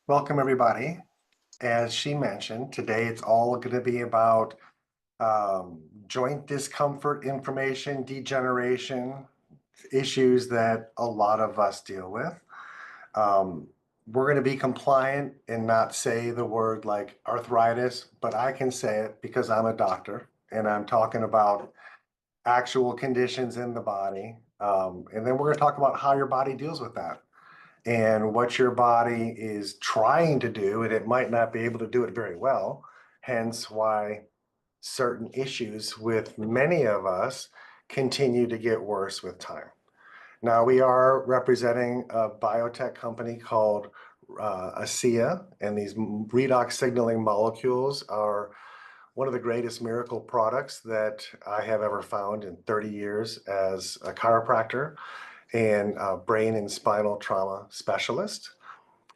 Welcome, everybody. As she mentioned, today it's all going to be about joint discomfort, information degeneration, issues that a lot of us deal with. We're going to be compliant and not say the word like arthritis, but I can say it because I'm a doctor and I'm talking about actual conditions in the body. And then we're going to talk about how your body deals with that and what your body is trying to do, and it might not be able to do it very well, hence why certain issues with many of us continue to get worse with time. Now, we are representing a biotech company called ASEA, and these redox signaling molecules are one of the greatest miracle products that I have ever found in 30 years as a chiropractor and a brain and spinal trauma specialist.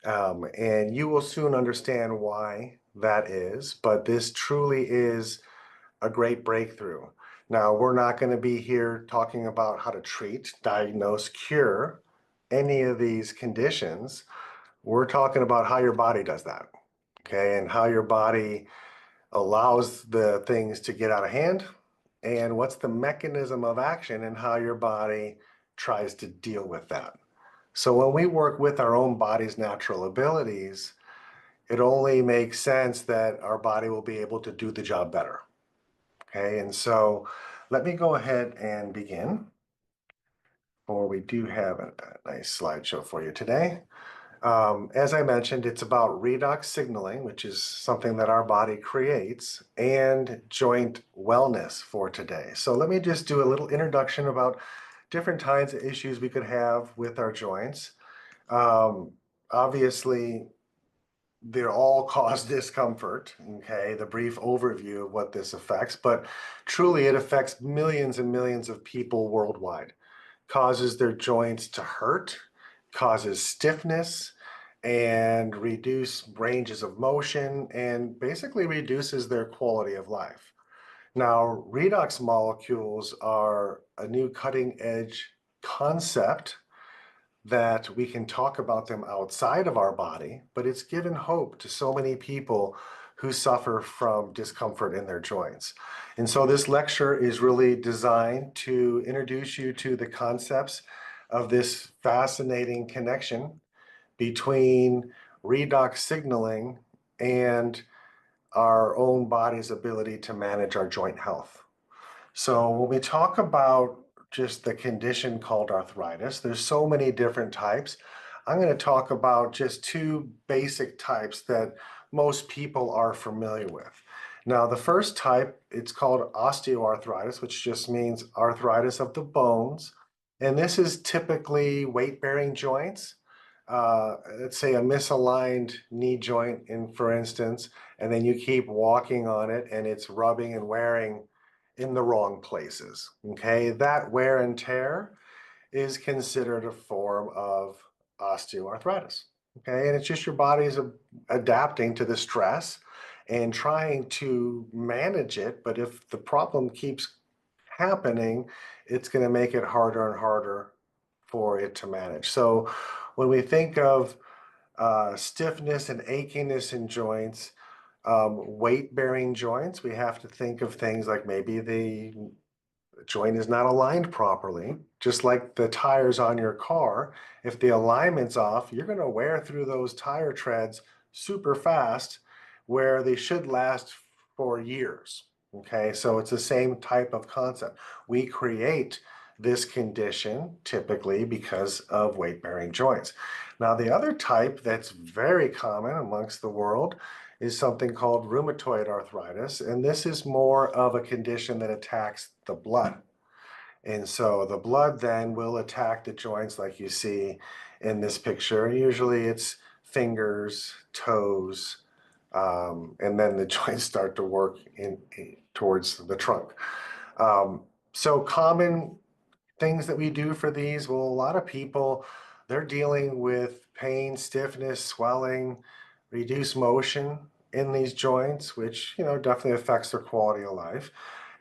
And you will soon understand why that is, but this truly is a great breakthrough. Now, we're not going to be here talking about how to treat, diagnose, cure any of these conditions. We're talking about how your body does that, okay, and how your body allows the things to get out of hand, and what's the mechanism of action and how your body tries to deal with that. So when we work with our own body's natural abilities, it only makes sense that our body will be able to do the job better. Okay, and so let me go ahead and begin. Or we do have a nice slideshow for you today. As I mentioned, it's about redox signaling, which is something that our body creates, and joint wellness for today. So let me just do a little introduction about different kinds of issues we could have with our joints. Obviously, they all cause discomfort, okay, the brief overview of what this affects, but truly it affects millions and millions of people worldwide. Causes their joints to hurt, causes stiffness, and reduce ranges of motion, and basically reduces their quality of life. Now, redox molecules are a new cutting edge concept that we can talk about them outside of our body, but it's given hope to so many people who suffer from discomfort in their joints. And so this lecture is really designed to introduce you to the concepts of this fascinating connection between redox signaling and our own body's ability to manage our joint health. So when we talk about just the condition called arthritis, there's so many different types. I'm going to talk about just two basic types that most people are familiar with. Now, the first type, it's called osteoarthritis, which just means arthritis of the bones. And this is typically weight-bearing joints. Let's say a misaligned knee joint, for instance, and then you keep walking on it and it's rubbing and wearing in the wrong places, okay? That wear and tear is considered a form of osteoarthritis, okay? And it's just your body's adapting to the stress and trying to manage it, but if the problem keeps happening, it's going to make it harder and harder for it to manage. So when we think of stiffness and achiness in joints, weight-bearing joints, we have to think of things like maybe the joint is not aligned properly, just like the tires on your car. If the alignment's off, you're going to wear through those tire treads super fast where they should last for years. Okay, so it's the same type of concept. We create this condition typically because of weight-bearing joints. Now, the other type that's very common amongst the world is something called rheumatoid arthritis, and this is more of a condition that attacks the blood. And so the blood then will attack the joints like you see in this picture. Usually it's fingers, toes, and then the joints start to work towards the trunk. So common things that we do for these, well, a lot of people, they're dealing with pain, stiffness, swelling, reduced motion in these joints, which, definitely affects their quality of life.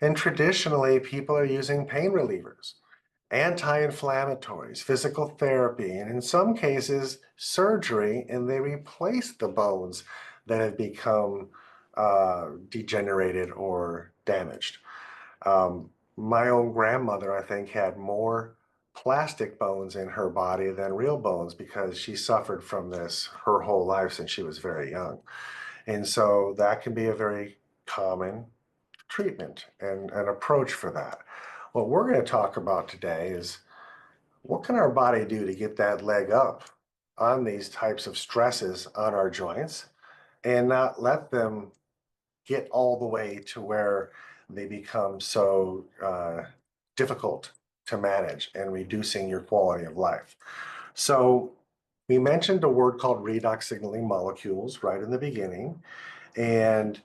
And traditionally, people are using pain relievers. anti-inflammatories, physical therapy, and in some cases, surgery, and they replace the bones that have become degenerated or damaged. My own grandmother, I think, had more plastic bones in her body than real bones because she suffered from this her whole life since she was very young. And so that can be a very common treatment and an approach for that. What we're going to talk about today is what can our body do to get that leg up on these types of stresses on our joints and not let them get all the way to where they become so difficult to manage and reducing your quality of life. So we mentioned a word called redox signaling molecules right in the beginning, and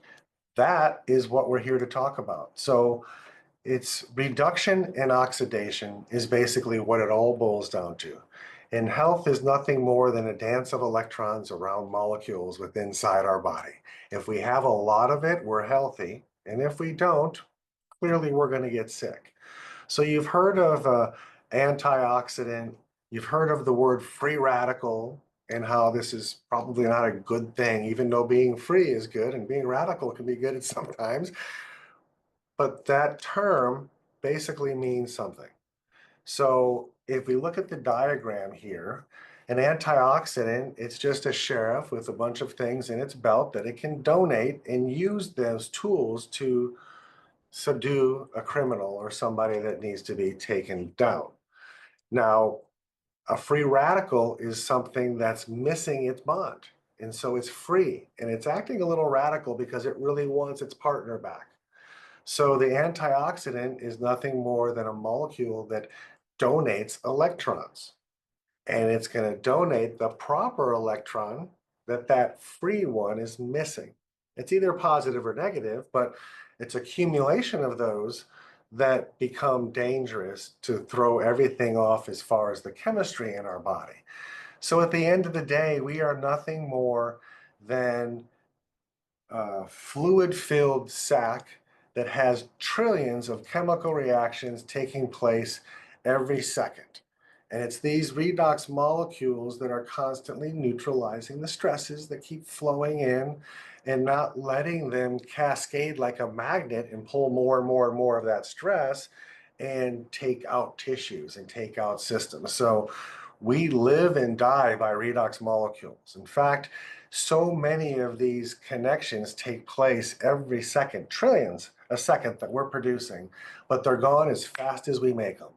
that is what we're here to talk about. So it's reduction and oxidation is basically what it all boils down to. And health is nothing more than a dance of electrons around molecules within inside our body. If we have a lot of it, we're healthy. And if we don't, clearly we're going to get sick. So you've heard of antioxidant, you've heard of the word free radical and how this is probably not a good thing, even though being free is good and being radical can be good at sometimes. But that term basically means something. So if we look at the diagram here, an antioxidant, it's just a sheriff with a bunch of things in its belt that it can donate and use those tools to subdue a criminal or somebody that needs to be taken down. Now, a free radical is something that's missing its bond. And so it's free and it's acting a little radical because it really wants its partner back. So the antioxidant is nothing more than a molecule that donates electrons. And it's going to donate the proper electron that that free one is missing. It's either positive or negative, but it's accumulation of those that become dangerous to throw everything off as far as the chemistry in our body. So at the end of the day, we are nothing more than a fluid-filled sac that has trillions of chemical reactions taking place every second. And it's these redox molecules that are constantly neutralizing the stresses that keep flowing in and not letting them cascade like a magnet and pull more and more and more of that stress and take out tissues and take out systems. So we live and die by redox molecules. In fact, so many of these connections take place every second, trillions a second that we're producing, but they're gone as fast as we make them.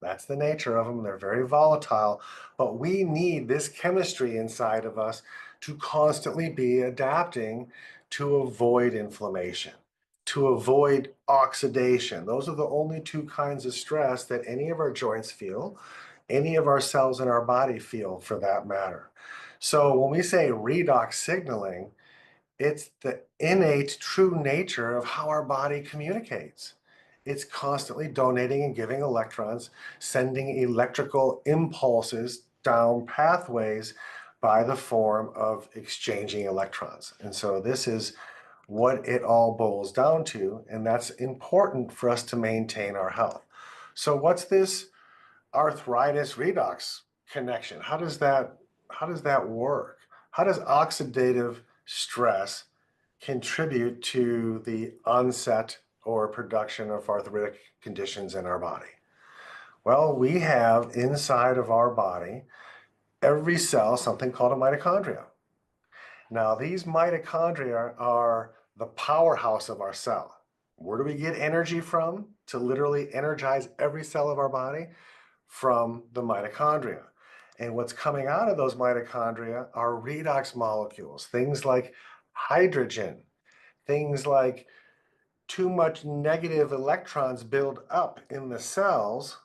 That's the nature of them. They're very volatile, but we need this chemistry inside of us to constantly be adapting to avoid inflammation, to avoid oxidation. Those are the only two kinds of stress that any of our joints feel, any of our cells in our body feel for that matter. So when we say redox signaling, it's the innate true nature of how our body communicates. It's constantly donating and giving electrons, sending electrical impulses down pathways by the form of exchanging electrons. And so this is what it all boils down to, and that's important for us to maintain our health. So what's this arthritis redox connection? How does that work? How does oxidative stress contribute to the onset or production of arthritic conditions in our body? Well, we have inside of our body, every cell, something called a mitochondria. Now, these mitochondria are the powerhouse of our cell. Where do we get energy from to literally energize every cell of our body? From the mitochondria. And what's coming out of those mitochondria are redox molecules, things like hydrogen, things like too much negative electrons build up in the cells,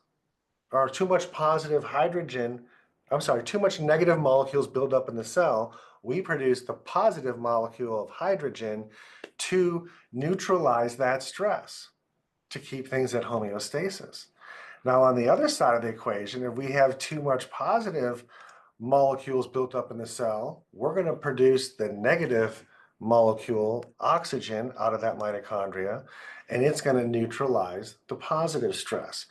or too much positive hydrogen, I'm sorry, too much negative molecules build up in the cell. We produce the positive molecule of hydrogen to neutralize that stress, to keep things at homeostasis. Now, on the other side of the equation, if we have too much positive molecules built up in the cell, we're going to produce the negative molecule, oxygen, out of that mitochondria, and it's going to neutralize the positive stress.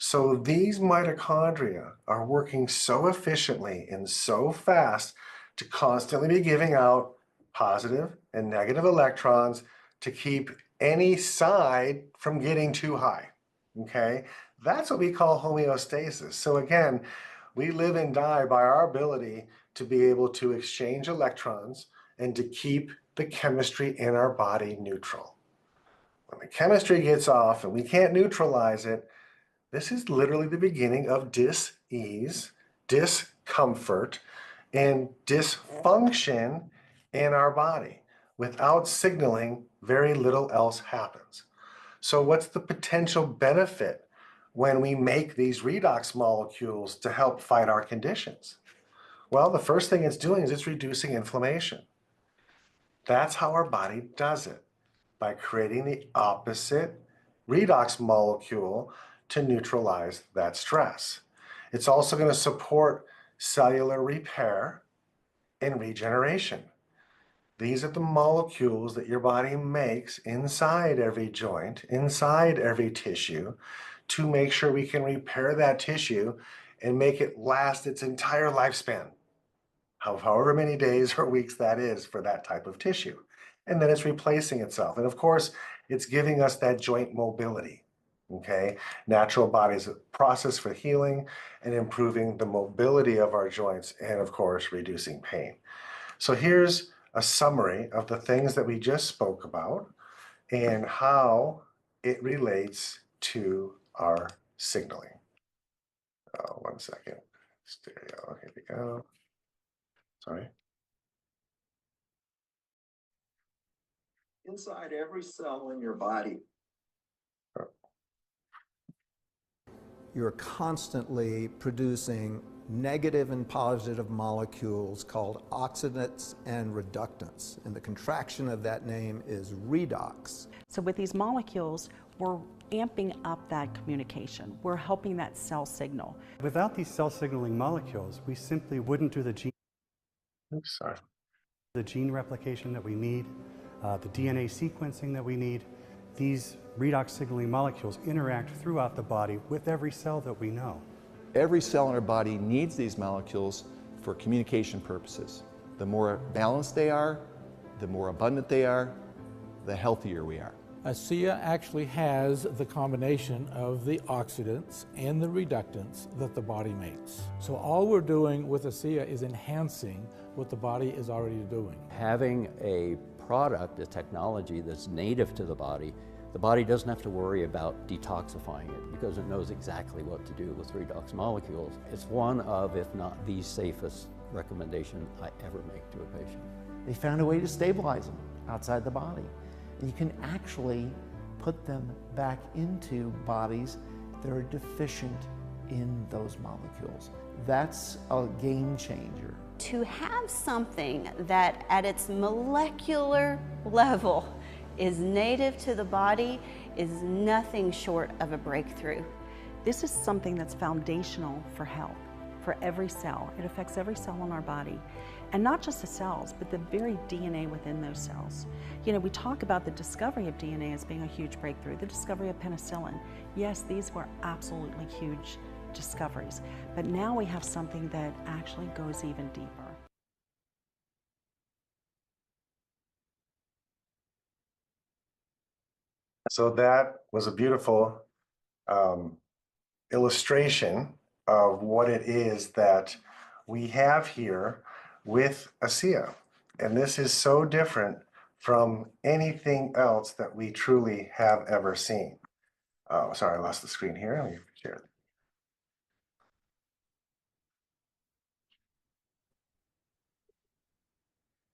So these mitochondria are working so efficiently and so fast to constantly be giving out positive and negative electrons to keep any side from getting too high. Okay, that's what we call homeostasis. So again, we live and die by our ability to be able to exchange electrons and to keep the chemistry in our body neutral. When the chemistry gets off and we can't neutralize it, this is literally the beginning of dis-ease, discomfort, and dysfunction in our body. Without signaling, very little else happens. So what's the potential benefit when we make these redox molecules to help fight our conditions? Well, the first thing it's doing is it's reducing inflammation. That's how our body does it, by creating the opposite redox molecule to neutralize that stress. It's also going to support cellular repair and regeneration. These are the molecules that your body makes inside every joint, inside every tissue, to make sure we can repair that tissue and make it last its entire lifespan, however many days or weeks that is for that type of tissue. And then it's replacing itself. And of course, it's giving us that joint mobility. Okay, natural body's a process for healing and improving the mobility of our joints, and of course, reducing pain. So here's a summary of the things that we just spoke about and how it relates to our signaling. One second. Stereo, here we go. Sorry. Inside every cell in your body. You're constantly producing negative and positive molecules called oxidants and reductants. And the contraction of that name is redox. So with these molecules, we're amping up that communication. We're helping that cell signal. Without these cell signaling molecules, we simply wouldn't do the gene replication that we need, the DNA sequencing that we need. These redox signaling molecules interact throughout the body with every cell that we know. Every cell in our body needs these molecules for communication purposes. The more balanced they are, the more abundant they are, the healthier we are. ASEA actually has the combination of the oxidants and the reductants that the body makes. So all we're doing with ASEA is enhancing what the body is already doing. Having a product, a technology that's native to the body doesn't have to worry about detoxifying it because it knows exactly what to do with redox molecules. It's one of, if not the safest recommendation I ever make to a patient. They found a way to stabilize them outside the body. And you can actually put them back into bodies that are deficient in those molecules. That's a game changer. To have something that at its molecular level is native to the body is nothing short of a breakthrough. This is something that's foundational for health, for every cell. It affects every cell in our body. And not just the cells, but the very DNA within those cells. You know, we talk about the discovery of DNA as being a huge breakthrough, the discovery of penicillin. Yes, these were absolutely huge discoveries, but now we have something that actually goes even deeper. So that was a beautiful illustration of what it is that we have here with ASEA. And this is so different from anything else that we truly have ever seen. Oh, sorry, I lost the screen here. Let me share it.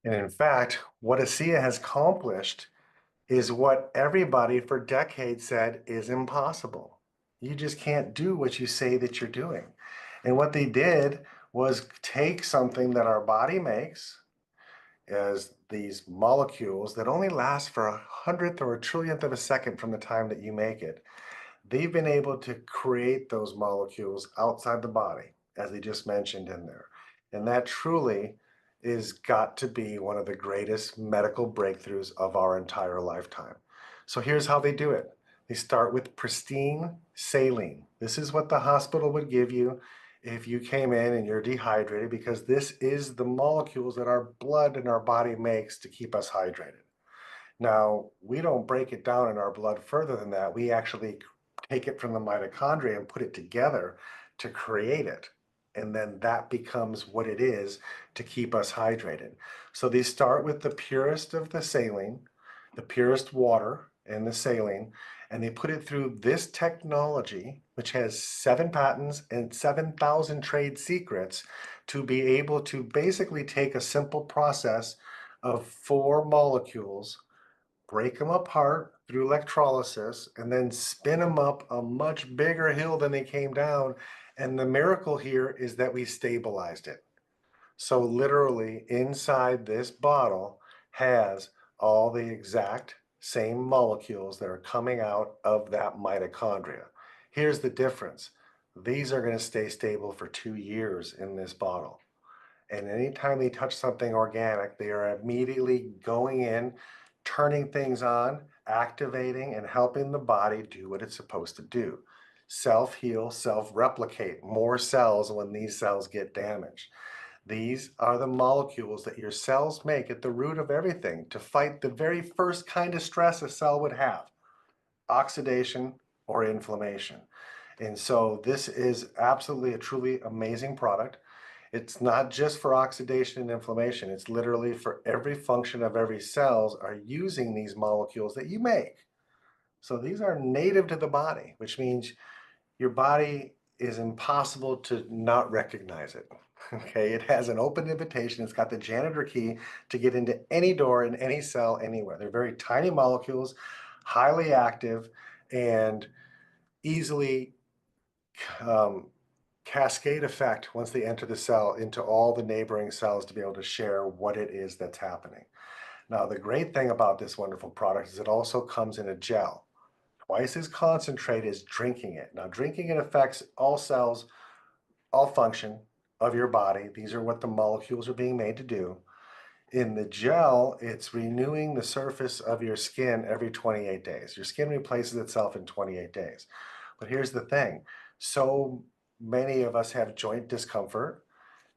And in fact, what ASEA has accomplished is what everybody for decades said is impossible. You just can't do what you say that you're doing. And what they did was take something that our body makes as these molecules that only last for 100th or a trillionth of a second from the time that you make it. They've been able to create those molecules outside the body, as they just mentioned in there. And that truly is got to be one of the greatest medical breakthroughs of our entire lifetime. So here's how they do it. They start with pristine saline. This is what the hospital would give you if you came in and you're dehydrated, because this is the molecules that our blood and our body makes to keep us hydrated. Now, we don't break it down in our blood further than that. We actually take it from the mitochondria and put it together to create it. And then that becomes what it is to keep us hydrated. So these start with the purest of the saline, the purest water and the saline, and they put it through this technology, which has 7 patents and 7,000 trade secrets, to be able to basically take a simple process of 4 molecules, break them apart through electrolysis, and then spin them up a much bigger hill than they came down. And the miracle here is that we stabilized it. So literally inside this bottle has all the exact same molecules that are coming out of that mitochondria. Here's the difference. These are going to stay stable for 2 years in this bottle. And anytime they touch something organic, they are immediately going in, turning things on, activating, and helping the body do what it's supposed to do. Self-heal, self-replicate, more cells when these cells get damaged. These are the molecules that your cells make at the root of everything to fight the very first kind of stress a cell would have, oxidation or inflammation. And so this is absolutely a truly amazing product. It's not just for oxidation and inflammation. It's literally for every function of every cells are using these molecules that you make. So these are native to the body, which means your body is impossible to not recognize it. Okay, it has an open invitation. It's got the janitor key to get into any door in any cell anywhere. They're very tiny molecules, highly active, and easily cascade effect once they enter the cell into all the neighboring cells to be able to share what it is that's happening. Now, the great thing about this wonderful product is it also comes in a gel, twice as concentrated as drinking it. Now, drinking it affects all cells, all function of your body. These are what the molecules are being made to do. In the gel, it's renewing the surface of your skin every 28 days. Your skin replaces itself in 28 days. But here's the thing. So many of us have joint discomfort,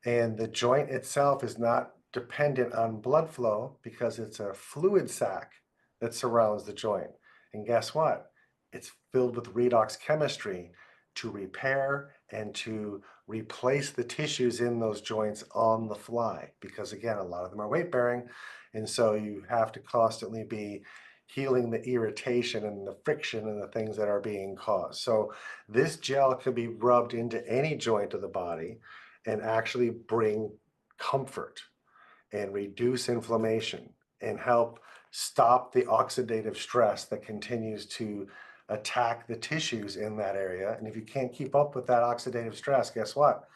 and the joint itself is not dependent on blood flow because it's a fluid sac that surrounds the joint. And guess what? It's filled with redox chemistry to repair and to replace the tissues in those joints on the fly, because again, a lot of them are weight bearing, and so you have to constantly be healing the irritation and the friction and the things that are being caused. So this gel can be rubbed into any joint of the body and actually bring comfort and reduce inflammation and help stop the oxidative stress that continues to attack the tissues in that area. And if you can't keep up with that oxidative stress, guess what?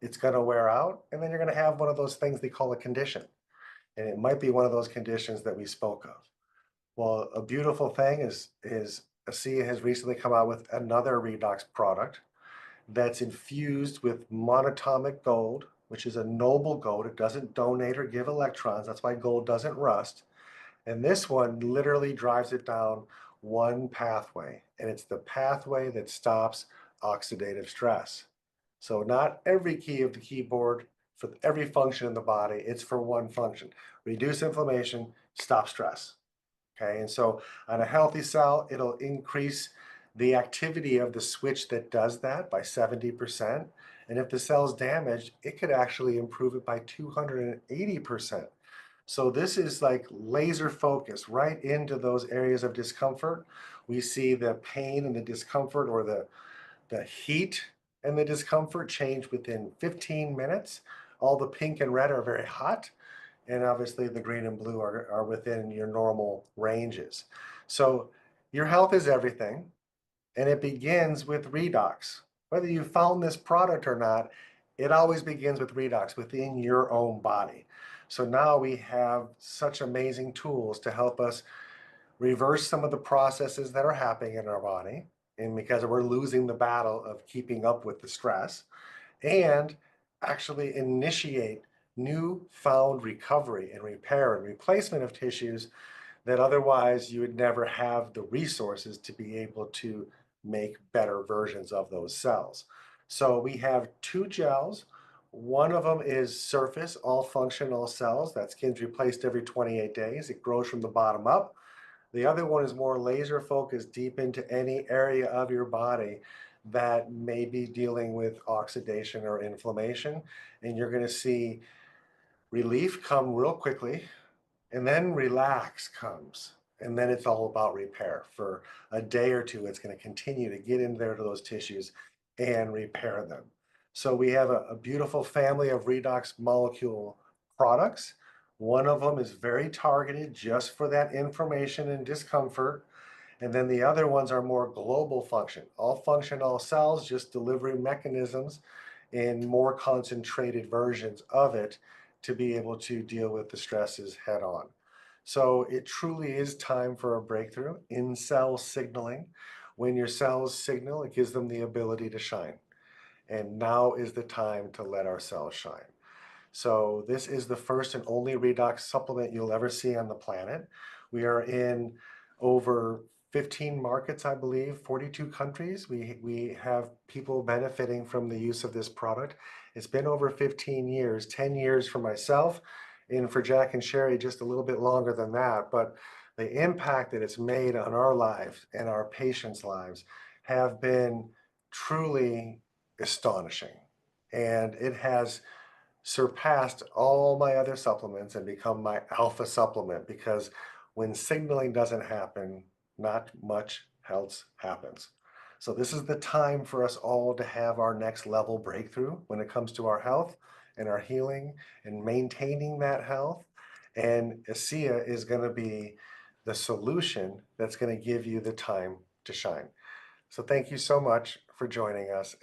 It's going to wear out, and then you're going to have one of those things they call a condition. And it might be one of those conditions that we spoke of. Well, a beautiful thing is ASEA has recently come out with another redox product that's infused with monatomic gold, which is a noble gold. It doesn't donate or give electrons. That's why gold doesn't rust. And this one literally drives it down one pathway, and it's the pathway that stops oxidative stress. So not every key of the keyboard for every function in the body, it's for one function. Reduce inflammation, stop stress. Okay, and so on a healthy cell, it'll increase the activity of the switch that does that by 70%. And if the cell's damaged, it could actually improve it by 280%. So this is like laser focus right into those areas of discomfort. We see the pain and the discomfort, or the heat and the discomfort, change within 15 minutes. All the pink and red are very hot, and obviously the green and blue are within your normal ranges. So your health is everything, and it begins with redox. Whether you found this product or not, it always begins with redox within your own body. So now we have such amazing tools to help us reverse some of the processes that are happening in our body, and because we're losing the battle of keeping up with the stress, and actually initiate newfound recovery and repair and replacement of tissues that otherwise you would never have the resources to be able to make better versions of those cells. So we have two gels. One of them is surface, all function, all cells. That skin's replaced every 28 days. It grows from the bottom up. The other one is more laser focused deep into any area of your body that may be dealing with oxidation or inflammation. And you're going to see relief come real quickly, and then relax comes. And then it's all about repair. For a day or two, it's going to continue to get in there to those tissues and repair them. So we have a beautiful family of redox molecule products. One of them is very targeted just for that inflammation and discomfort. And then the other ones are more global function, all cells, just delivery mechanisms in more concentrated versions of it to be able to deal with the stresses head on. So it truly is time for a breakthrough in cell signaling. When your cells signal, it gives them the ability to shine. And now is the time to let our cells shine. So this is the first and only redox supplement you'll ever see on the planet. We are in over 15 markets, I believe, 42 countries. We have people benefiting from the use of this product. It's been over 15 years, 10 years for myself, and for Jack and Sherry, just a little bit longer than that. But the impact that it's made on our lives and our patients' lives have been truly astonishing. And it has surpassed all my other supplements and become my alpha supplement, because when signaling doesn't happen, not much else happens. So this is the time for us all to have our next level breakthrough when it comes to our health and our healing and maintaining that health. And ASEA is going to be the solution that's going to give you the time to shine. So thank you so much for joining us.